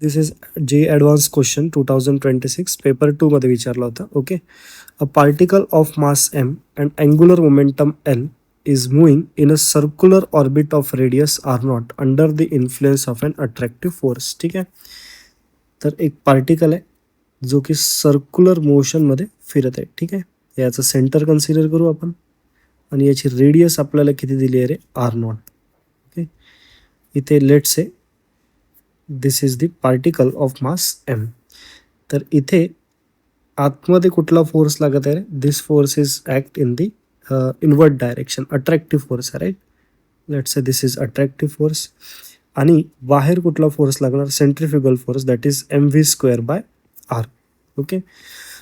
This is JEE advance question 2026 paper 2 मध्ये विचारला होता. Okay. A particle of mass M and angular momentum L is moving in a circular orbit of radius R nought under the influence of an attractive force. ठीक आहे. तर एक particle आहे जो की सर्क्युलर मोशनमध्ये फिरत आहे. ठीक आहे. याचं सेंटर कन्सिडर करू आपण आणि याची रेडियस आपल्याला किती दिली आहे रे, आर नॉट. ओके. इथे let's say this is the particle of mass m. तर इथे आतमध्ये कुठला फोर्स लागत आहे रे, this force is act in the inward direction, attractive force आहे, right. Let's say this is attractive force. आणि बाहेर कुठला फोर्स लागणार, centrifugal force, that is M V square by r. Okay.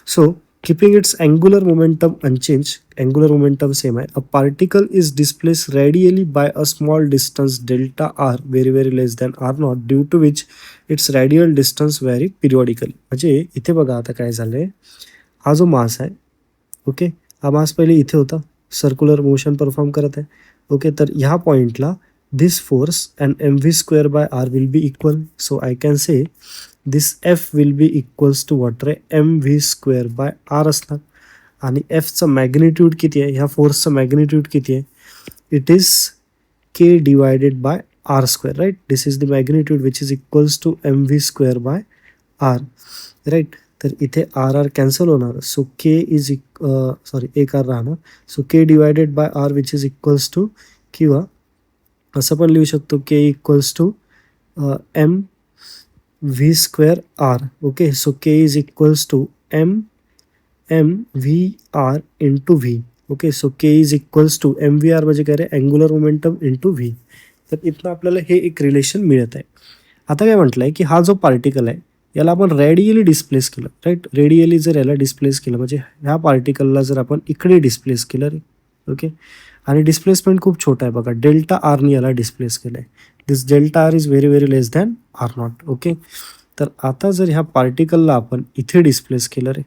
So keeping its angular momentum unchanged, angular momentum same आहे, a particle is displaced radially by a small distance delta r very less than r naught due to which its radial distance vary periodically. म्हणजे इथे बघा आता काय झालंय, हा जो मास आहे, ओके, हा मास पहिले इथे होता, सर्क्युलर मोशन परफॉर्म करत आहे. ओके. तर ह्या पॉईंटला this force and m V square by r will be equal. So I can say this F will be equals to what रे, m V square by r असणार. आणि एफचं magnitude किती आहे, ह्या फोर्सचं मॅग्निट्यूड किती आहे, it is K divided by R square, right. This is the magnitude which is equals to M V square by R, right. तर इथे आर आर कॅन्सल होणार. सो के इज सॉरी एक R राहणार. So K divided by R which is equals to, किंवा असं पण लिहू शकतो, K equals to M V square R. Okay. So K is equals to M V R into V. Okay. So K is equals to M V R म्हणजे काय रे, angular momentum into V. तर इथनं आपल्याला हे एक relation मिळत आहे. आता काय म्हटलं आहे की हा जो पार्टिकल आहे याला आपण रेडियली डिस्प्लेस केलं, राईट. रेडियली जर याला डिस्प्लेस केलं म्हणजे ह्या पार्टिकलला जर आपण इकडे डिस्प्लेस केलं रे, ओके, आणि डिस्प्लेसमेंट खूप छोटा आहे बघा, डेल्टा आरनी याला डिस्प्लेस केलं आहे. This delta R is very less than R naught. Okay. तर आता जर ह्या पार्टिकलला आपण इथे डिस्प्लेस केलं रे,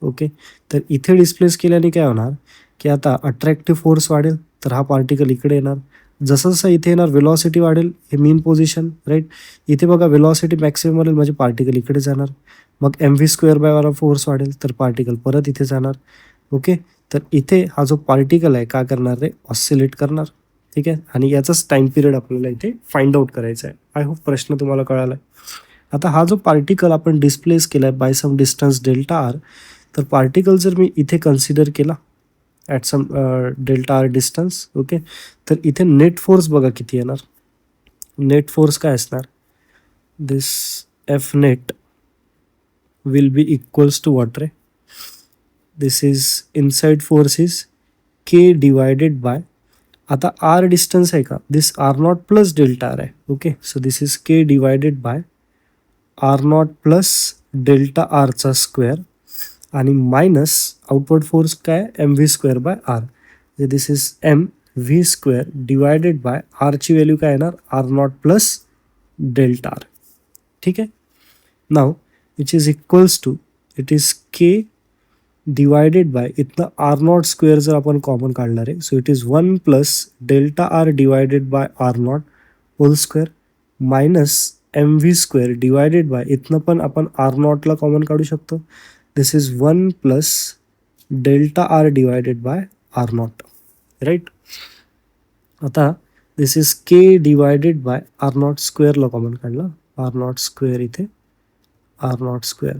ओके, तर इथे डिस्प्लेस केल्याने काय होणार की आता अट्रॅक्टिव्ह फोर्स वाढेल, तर हा पार्टिकल इकडे येणार. जसं जसं इथे येणार वेलॉसिटी वाढेल, हे मीन पोझिशन, राईट. इथे बघा वेलॉसिटी मॅक्सिमम वाढेल म्हणजे पार्टिकल इकडे जाणार. मग एम व्ही स्क्वेअर बाय वाला फोर्स वाढेल तर पार्टिकल परत इथे जाणार. ओके. तर इथे हा जो पार्टिकल आहे काय करणार रे, ऑसिलेट करणार. ठीक आहे. आणि याचाच टाइम पिरियड आपल्याला इथे फाइंड आउट करायचा आहे. आय होप प्रश्न तुम्हाला कळाला आहे. आता हा जो पार्टिकल आपण डिस्प्लेस केला आहे by some distance delta R, तर पार्टिकल जर मी इथे कन्सिडर केला at some delta R distance, okay, तर इथे नेट फोर्स बघा किती येणार. नेट फोर्स काय असणार, this F net will be equals to what रे, this is inside force is K divided by, आता आर डिस्टन्स आहे का, this R naught plus delta R आहे. Okay. So this is K divided by R naught plus delta आरचा square आणि minus outward force काय, M V square by R. This is M V square divided by आरची value काय येणार, R naught plus delta R. ठीक आहे. Now which is equals to, it is K divided by, इथनं R naught square जर आपण common काढणार आहे, so it is 1 plus delta R divided by R naught whole square minus M V square divided by, इथनं पण आपण R नॉटला common काढू शकतो. This is 1 plus delta R divided by R not, right. आता this is K divided by R naught स्क्वेअरला common काढला, R naught square इथे, R naught square.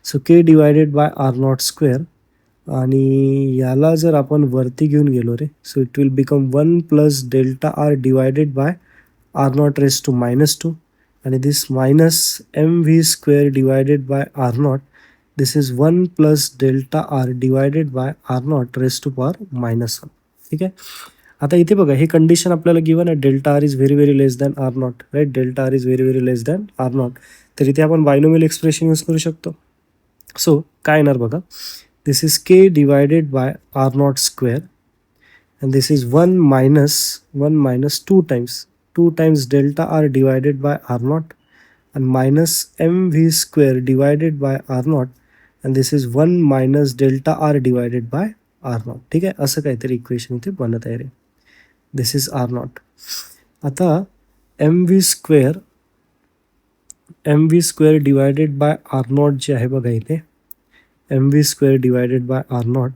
So K divided by R naught square आणि याला जर आपण वरती घेऊन गेलो रे, so it will become 1 plus delta R divided by R naught raise to -2 आणि this minus M V square divided by R naught, this is 1 plus delta R divided by R naught raise to power -1. ठीक आहे. आता इथे बघा हे condition आपल्याला given आहे, delta R is very less than R not, right. Delta R is very less than R nought. तर इथे आपण बायनोमियल एक्सप्रेशन यूज करू शकतो. सो काय येणार बघा, this is K divided by R naught square and this is 1 minus 2 times delta r divided by r naught and minus mv square divided by r naught and this is 1 minus delta r divided by r naught. ठीक आहे. असं काहीतरी equation इथे बनत आहे रे. This is R nought. आता M V square M V square divided by R nought जे आहे बघा इथे, M V square divided by R nought,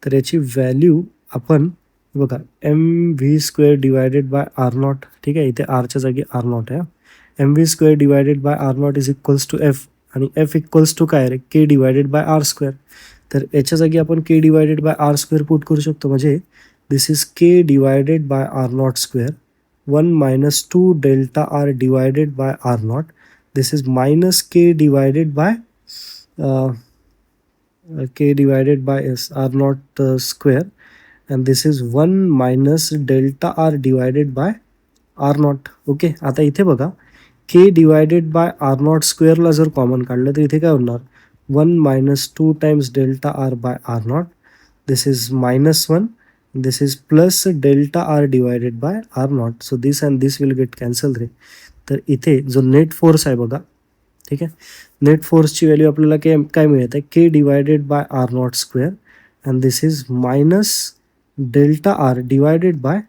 तर याची व्हॅल्यू आपण बघा M V square divided by R not, ठीक आहे, इथे आरच्या जागी आर नॉट आहे. M V square divided by R nought is equals to F, आणि एफ इक्वल्स टू काय रे, K divided by R square. तर याच्या जागी आपण K divided by R square put करू शकतो, म्हणजे this is K divided by R naught square 1 minus 2 delta r divided by r naught. This is minus k divided by uh, r naught square, and this is 1 minus delta r divided by r naught. Okay, आता इथे बघा k divided by R naught स्क्वेअरला जर common काढलं तर इथे काय होणार, 1 minus 2 times delta r by r naught. This is minus 1. This is plus delta r divided by r naught. So this and this will get cancelled रे. तर इथे जो नेट फोर्स आहे बघा, ठीक आहे, नेट फोर्सची व्हॅल्यू आपल्याला काय मिळत आहे, K divided by R naught square, and this is minus delta R divided by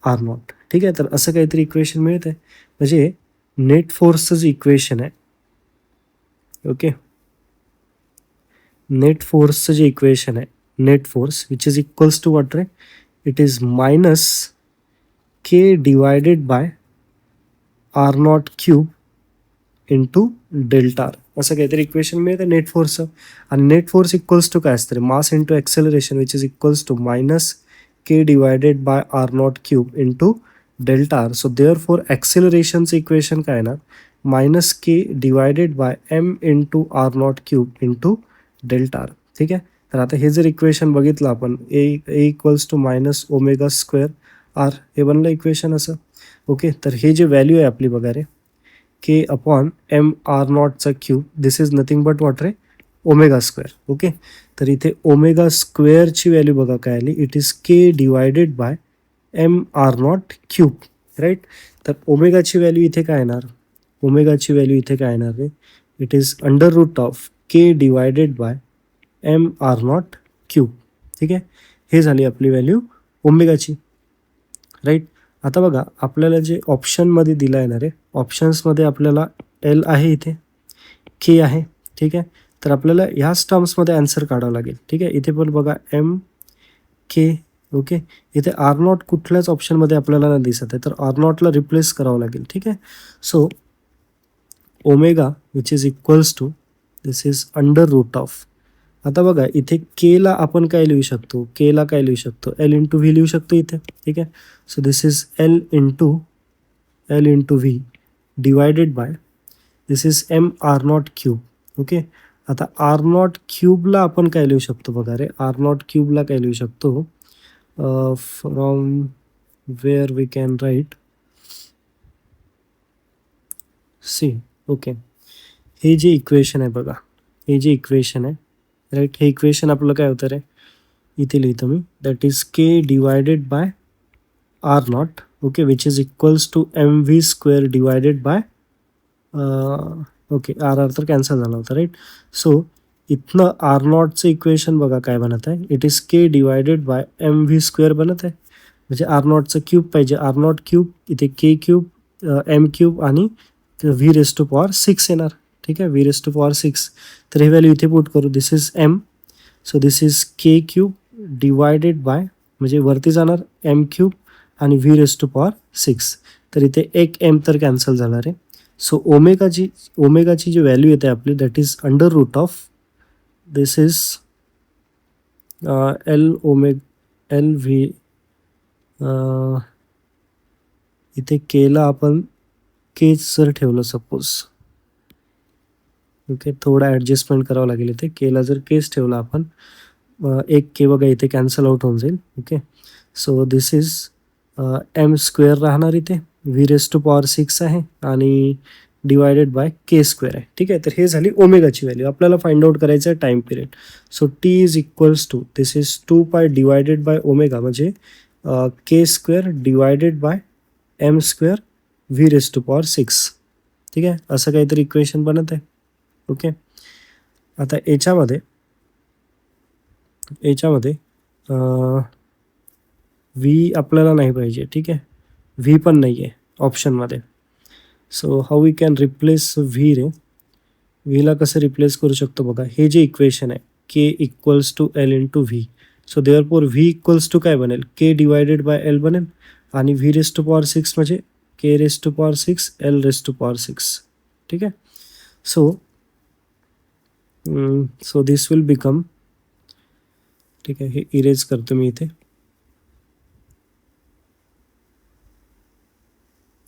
R not. ठीक आहे, तर असं काहीतरी इक्वेशन मिळत आहे, म्हणजे नेट फोर्सचं जे इक्वेशन आहे, ओके, नेट फोर्सचं जे इक्वेशन आहे, net force which is equals to what रे, it is minus K divided by R not cube into delta R, असं काहीतरी इक्वेशन मिळतं नेट फोर्सचं. आणि नेट फोर्स इक्वल्स टू काय असतं, mass into acceleration which is equals to minus K divided by R not cube into delta R. So therefore ॲक्सेलरेशनचं equation काय येणार, minus K divided by M into R not cube into delta R. ठीक आहे, तर आता हे जर equation बघितलं आपण, A equals to minus omega square R, हे बनलं इक्वेशन असं. ओके, तर हे जे व्हॅल्यू आहे आपली बघा रे, के अपॉन एम आर नॉटचा cube, this is nothing but what रे, ओमेगा स्क्वेअर. ओके, तर इथे ओमेगा स्क्वेअरची व्हॅल्यू बघा काय आली, it is K divided by M R not cube, right. तर ओमेगाची व्हॅल्यू इथे काय येणार, ओमेगाची व्हॅल्यू इथे काय येणार रे, it is under root of K divided by M R not cube. ठीक आहे, हे झाली आपली व्हॅल्यू ओमेगाची, राईट. आता बघा आपल्याला जे ऑप्शनमध्ये दिलं आहे ना रे, ऑप्शन्समध्ये आपल्याला एल आहे, इथे के आहे. ठीक आहे, तर आपल्याला ह्याच टर्म्समध्ये आन्सर काढावं लागेल. ठीक आहे, इथे पण बघा एम के. ओके, इथे आर नॉट कुठल्याच ऑप्शनमध्ये आपल्याला नाही दिसत आहे, तर आर नॉटला रिप्लेस करावं लागेल. ठीक आहे, so omega which is equals to, this is under root of, आता बघा इथे केला आपण काय लिहू शकतो, केला काय लिहू शकतो, एल इंटू व्ही लिहू शकतो इथे. ठीक आहे, so this is L into V divided by, this is M R not cube. Okay, आता आर नॉट क्यूबला आपण काय लिहू शकतो बघा रे, आर नॉट क्यूबला काय लिहू शकतो, from where we can write see. Okay, हे जे इक्वेशन आहे बघा, हे जे इक्वेशन आहे, राईट, हे इक्वेशन आपलं काय होतं रे, इथे लिहितो मी, that is K divided by R naught, okay, which is equals to M V square divided by, okay, R R तर कॅन्सल झाला होता, राईट. सो इथनं आर नॉटचं इक्वेशन बघा काय बनत आहे, it is K divided by M V square बनत आहे, म्हणजे आर नॉटचं क्यूब पाहिजे, आर नॉट क्यूब, इथे के क्यूब, एम क्यूब आणि व्ही रेस टू पॉवर 6 येणार. ठीक आहे, व्ही रेस टू पॉवर 6, तर हे व्हॅल्यू इथे पुट करू, this is M, so this is K cube divided by, म्हणजे वरती जाणार एम क्यूब आणि व्ही रेस टू पॉवर 6, तर इथे एक एम तर कॅन्सल झाला रे. सो ओमेगाची जी व्हॅल्यू येते आपली, that is under root of, this is L V, इथे केला आपण केच जर ठेवलं सपोज, ओके, थोडा ॲडजस्टमेंट करावं लागेल इथे, केला जर केस ठेवला आपण, एक के बघा इथे कॅन्सल आउट होऊन जाईल. Okay, so this is M square राहणार इथे, व्ही रेस टू पॉवर 6 आहे आणि डिवायडेड बाय के स्क्वेअर आहे. ठीक आहे, तर हे झाली ओमेगाची व्हॅल्यू. आपल्याला फाइंड आउट करायचं आहे time period. So T is equals to, this is 2 pi divided by omega, म्हणजे K square divided by M square V raise to power 6. ठीक आहे, असं काहीतरी इक्वेशन बनत आहे. ओके, आता याच्यामध्ये व्ही आपल्याला नाही पाहिजे. ठीक आहे, व्ही पण नाही आहे ऑप्शनमध्ये. So how we can replace V रे, व्हीला कसं रिप्लेस करू शकतो बघा, हे जे इक्वेशन आहे K equals to L into V, so therefore V equals to काय बनेल, के डिवायडेड बाय एल बनेल, आणि व्ही रेस टू पॉवर 6 म्हणजे K raise to power 6 L raise to power 6. ठीक आहे. सो दिस विल बिकम, ठीक आहे, हे इरेज करतो मी इथे.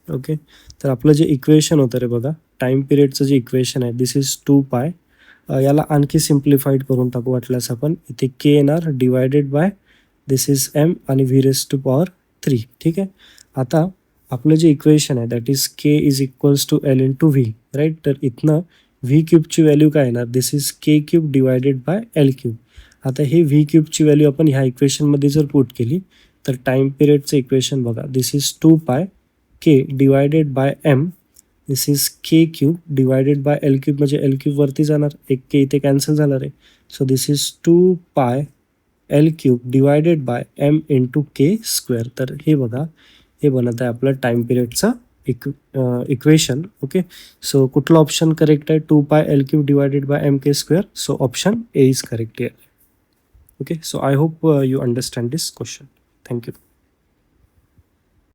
ओके, तर आपलं जे इक्वेशन होतं रे बघा, टाईम पिरियडचं जे इक्वेशन आहे, दिस इज 2π. याला आणखी सिम्प्लिफाईड करून टाकू वाटल्यास आपण, इथे के येणार divided by this is M आणि व्ही रेस टू पॉवर 3. ठीक आहे. आता आपलं जे इक्वेशन आहे that is K is equals to L into V, right. तर इथनं व्ही क्यूबची व्हॅल्यू काय येणार, this is K cube divided by L cube. आता हे व्ही क्यूबची व्हॅल्यू आपण ह्या इक्वेशनमध्ये जर पुट केली तर टाईम पिरियडचं इक्वेशन बघा, this is 2π K divided by M, this is K cube divided by L cube, म्हणजे एल क्यूब वरती जाणार, एक के इथे कॅन्सल झाणार आहे. So this is 2π L cube divided by M into K square. तर हे बघा, हे बनत आहे आपलं टाईम पिरियडचं इक्वेशन. ओके, सो कुठलं ऑप्शन करेक्ट आहे, 2π L cube divided by M K square. So option A is correct here. Okay, so I hope you understand this question. Thank you.